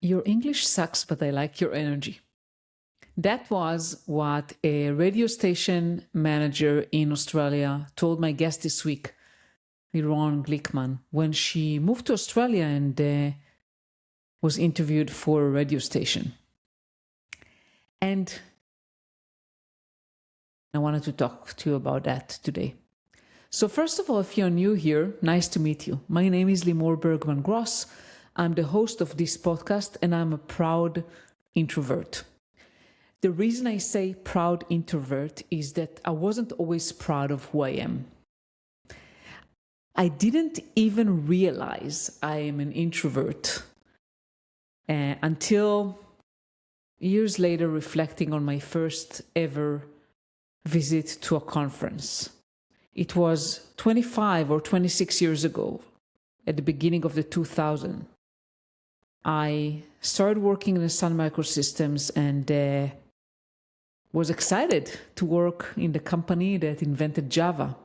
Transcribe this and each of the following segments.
Your English sucks, but I like your energy. That was what a radio station manager in Australia told my guest this week, Lirone Glikman, when she moved to Australia and was interviewed for a radio station. And I wanted to talk to you about that today. So first of all, if you're new here, nice to meet you. My name is Limor Bergman Gross. I'm the host of this podcast and I'm a proud introvert. The reason I say proud introvert is that I wasn't always proud of who I am. I didn't even realize I am an introvert until years later, reflecting on my first ever visit to a conference. It was 25 or 26 years ago, at the beginning of the 2000s. I started working in Sun Microsystems and was excited to work in the company that invented Java.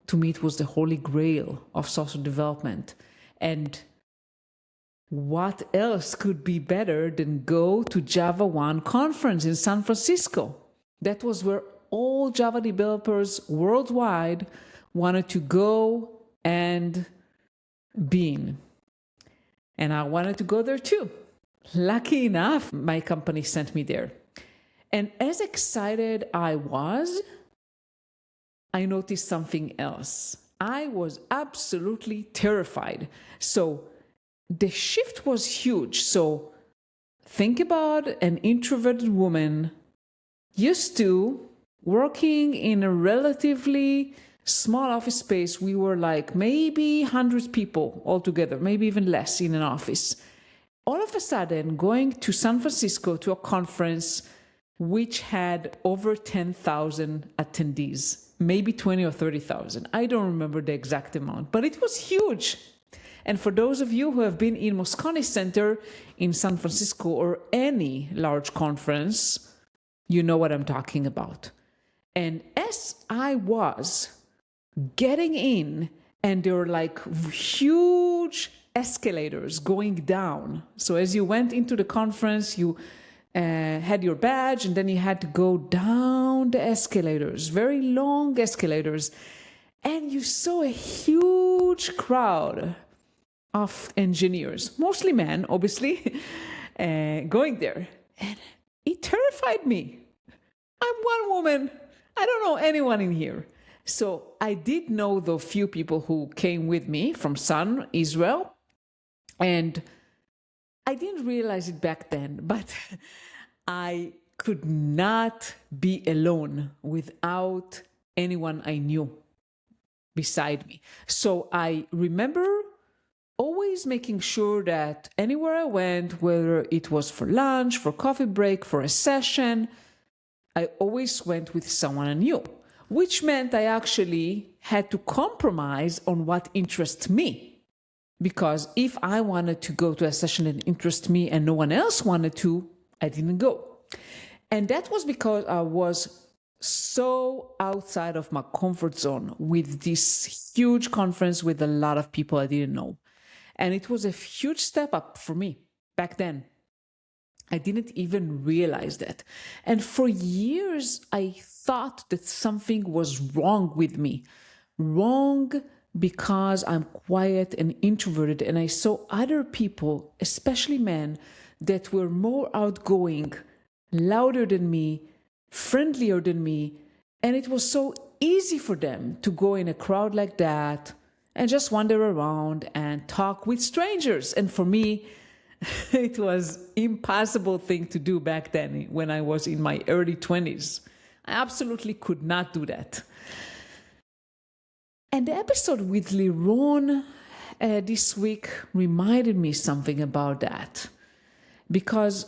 To me, it was the holy grail of software development. And what else could be better than go to Java 1 conference in San Francisco? That was where all Java developers worldwide wanted to go and be in. And I wanted to go there too. Lucky enough, my company sent me there. And as excited I was, I noticed something else. I was absolutely terrified. So the shift was huge. So think about an introverted woman used to working in a relatively small office space. We were like maybe 100 people altogether, maybe even less in an office. All of a sudden, going to San Francisco to a conference which had over 10,000 attendees, maybe 20 or 30,000. I don't remember the exact amount, but it was huge. And for those of you who have been in Moscone Center in San Francisco or any large conference, you know what I'm talking about. And as I was getting in, and there were like huge escalators going down. So as you went into the conference, you had your badge, and then you had to go down the escalators, very long escalators. And you saw a huge crowd of engineers, mostly men, obviously, going there. And it terrified me. I'm one woman. I don't know anyone in here. So I did know the few people who came with me from Sun, Israel. And I didn't realize it back then, but I could not be alone without anyone I knew beside me. So I remember always making sure that anywhere I went, whether it was for lunch, for coffee break, for a session, I always went with someone I knew, which meant I actually had to compromise on what interests me. Because if I wanted to go to a session that interests me and no one else wanted to, I didn't go. And that was because I was so outside of my comfort zone with this huge conference with a lot of people I didn't know. And it was a huge step up for me back then. I didn't even realize that. And for years, I thought that something was wrong with me. Wrong because I'm quiet and introverted. And I saw other people, especially men, that were more outgoing, louder than me, friendlier than me. And it was so easy for them to go in a crowd like that and just wander around and talk with strangers. And for me, it was an impossible thing to do back then when I was in my early 20s. I absolutely could not do that. And the episode with Lirone this week reminded me something about that. Because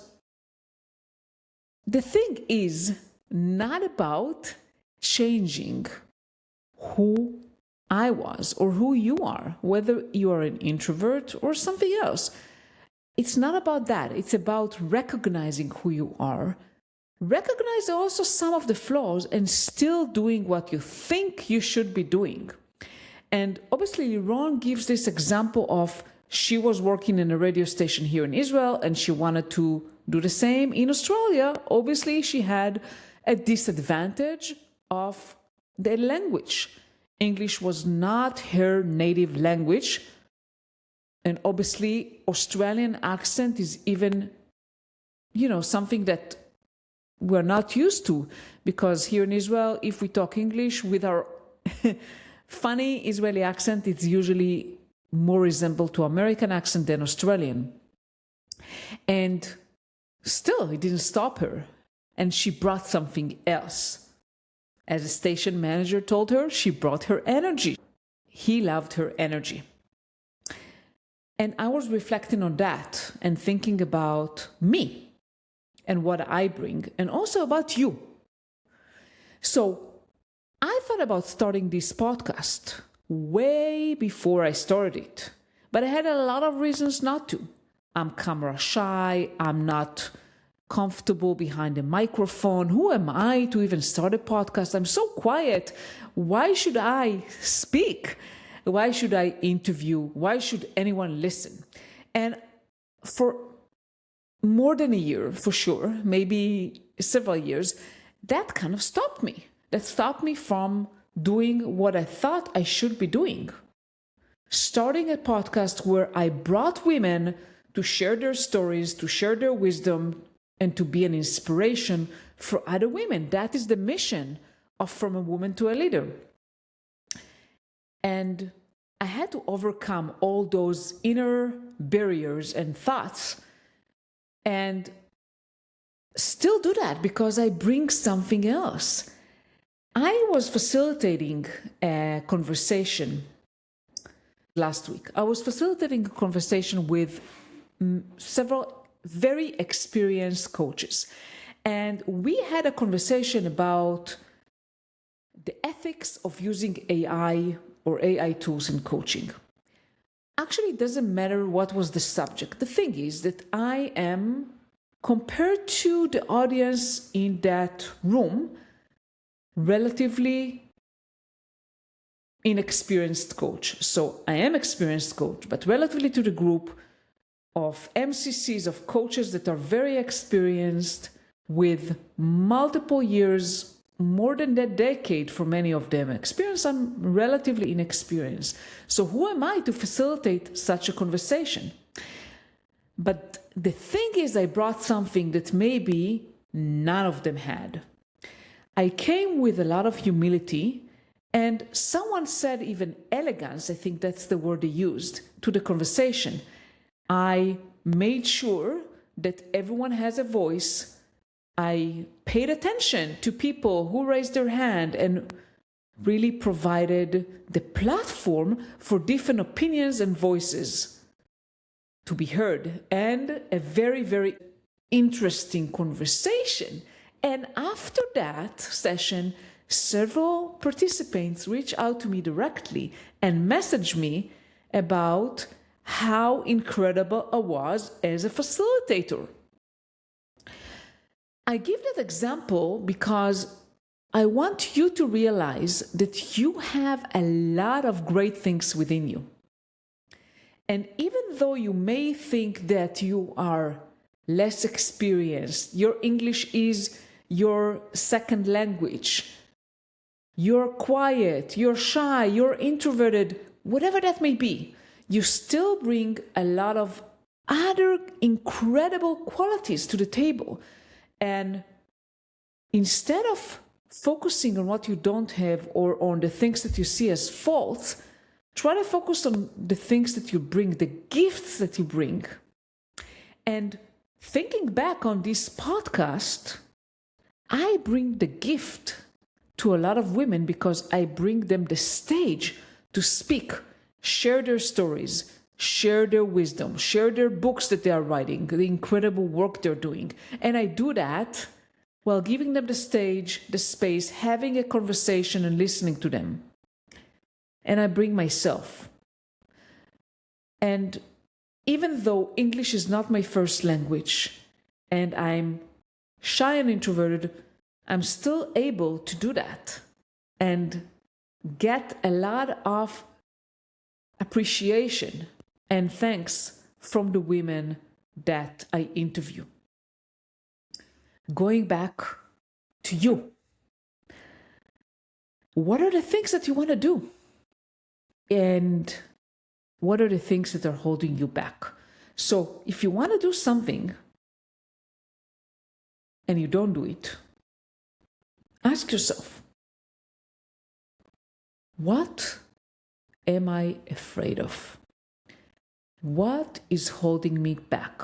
the thing is not about changing who I was or who you are, whether you are an introvert or something else. It's not about that. It's about recognizing who you are, recognize also some of the flaws, and still doing what you think you should be doing. And obviously, Lirone gives this example of she was working in a radio station here in Israel and she wanted to do the same in Australia. Obviously, she had a disadvantage of the language. English was not her native language. And obviously, Australian accent is even, something that we're not used to, because here in Israel, if we talk English with our funny Israeli accent, it's usually more resembled to American accent than Australian. And still, it didn't stop her. And she brought something else. As a station manager told her, she brought her energy. He loved her energy. And I was reflecting on that and thinking about me and what I bring, and also about you. So I thought about starting this podcast way before I started it, but I had a lot of reasons not to. I'm camera shy. I'm not comfortable behind a microphone. Who am I to even start a podcast? I'm so quiet. Why should I speak? Why should I interview? Why should anyone listen? And for more than a year, for sure, maybe several years, that kind of stopped me. That stopped me from doing what I thought I should be doing. Starting a podcast where I brought women to share their stories, to share their wisdom, and to be an inspiration for other women. That is the mission of From a Woman to a Leader. And I had to overcome all those inner barriers and thoughts and still do that because I bring something else. I was facilitating a conversation last week. I was facilitating a conversation with several very experienced coaches. And we had a conversation about the ethics of using AI or AI tools in coaching. Actually, it doesn't matter what was the subject. The thing is that I am, compared to the audience in that room, relatively inexperienced coach. So I am experienced coach, but relatively to the group of MCCs, of coaches that are very experienced with multiple years, more than a decade for many of them experience, I'm relatively inexperienced. So who am I to facilitate such a conversation? But the thing is, I brought something that maybe none of them had. I came with a lot of humility, and someone said even elegance, I think that's the word they used, to the conversation. I made sure that everyone has a voice. I paid attention to people who raised their hand and really provided the platform for different opinions and voices to be heard, and a very, very interesting conversation. And after that session, several participants reached out to me directly and messaged me about how incredible I was as a facilitator. I give that example because I want you to realize that you have a lot of great things within you. And even though you may think that you are less experienced, your English is your second language, you're quiet, you're shy, you're introverted, whatever that may be, you still bring a lot of other incredible qualities to the table. And instead of focusing on what you don't have or on the things that you see as faults, try to focus on the things that you bring, the gifts that you bring. And thinking back on this podcast, I bring the gift to a lot of women because I bring them the stage to speak, share their stories, share their wisdom, share their books that they are writing, the incredible work they're doing. And I do that while giving them the stage, the space, having a conversation and listening to them. And I bring myself. And even though English is not my first language and I'm shy and introverted, I'm still able to do that and get a lot of appreciation and thanks from the women that I interview. Going back to you. What are the things that you want to do? And what are the things that are holding you back? So if you want to do something and you don't do it, ask yourself, what am I afraid of? What is holding me back?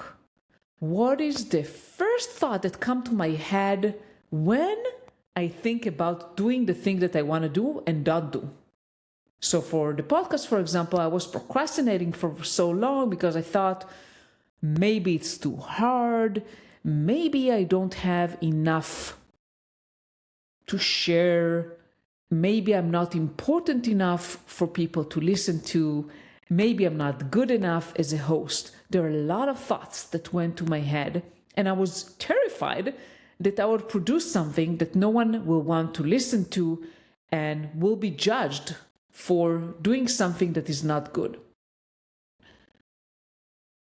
What is the first thought that comes to my head when I think about doing the thing that I want to do and not do? So for the podcast, for example, I was procrastinating for so long because I thought maybe it's too hard. Maybe I don't have enough to share. Maybe I'm not important enough for people to listen to. Maybe I'm not good enough as a host. There are a lot of thoughts that went to my head, and I was terrified that I would produce something that no one will want to listen to and will be judged for doing something that is not good.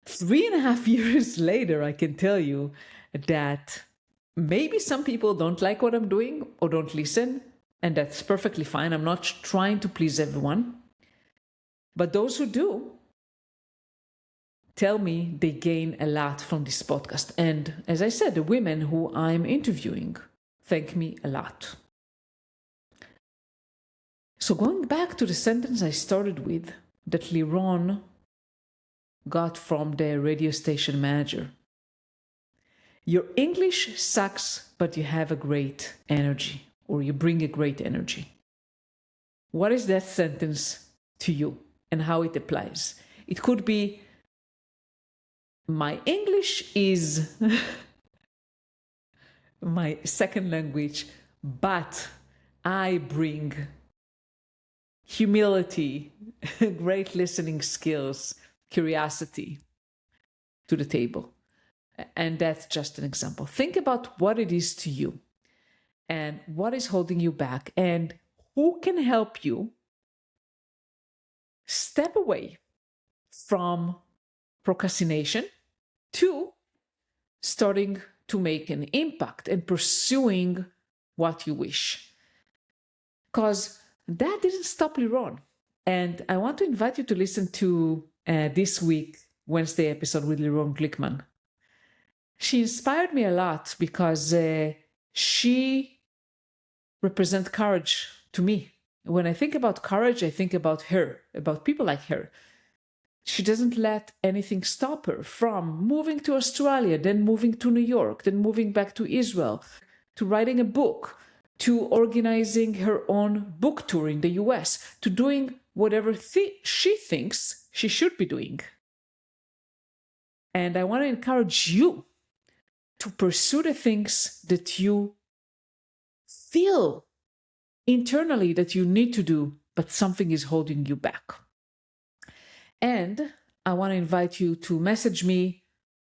3.5 years later, I can tell you that maybe some people don't like what I'm doing or don't listen, and that's perfectly fine. I'm not trying to please everyone. But those who do tell me they gain a lot from this podcast. And as I said, the women who I'm interviewing thank me a lot. So going back to the sentence I started with, that Lirone got from the radio station manager. Your English sucks, but you have a great energy, or you bring a great energy. What is that sentence to you and how it applies? It could be, my English is my second language, but I bring humility, great listening skills, curiosity to the table. And that's just an example. Think about what it is to you and what is holding you back and who can help you step away from procrastination to starting to make an impact and pursuing what you wish. Because that didn't stop Lirone. And I want to invite you to listen to this week, Wednesday episode with Lirone Glikman. She inspired me a lot because she represents courage to me. When I think about courage, I think about her, about people like her. She doesn't let anything stop her from moving to Australia, then moving to New York, then moving back to Israel, to writing a book, to organizing her own book tour in the US, to doing whatever she thinks she should be doing. And I want to encourage you to pursue the things that you feel internally that you need to do, but something is holding you back. And I want to invite you to message me,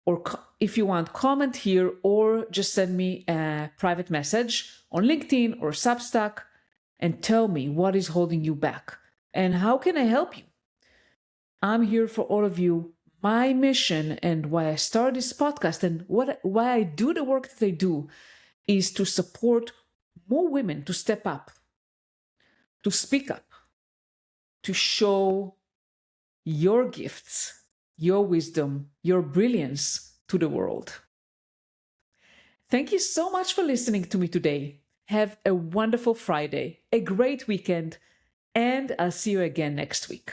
or if you want, comment here, or just send me a private message on LinkedIn or Substack and tell me what is holding you back and how can I help you. I'm here for all of you. My mission and why I started this podcast and why I do the work that I do is to support more women to step up, to speak up, to show your gifts, your wisdom, your brilliance to the world. Thank you so much for listening to me today. Have a wonderful Friday, a great weekend, and I'll see you again next week.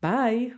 Bye.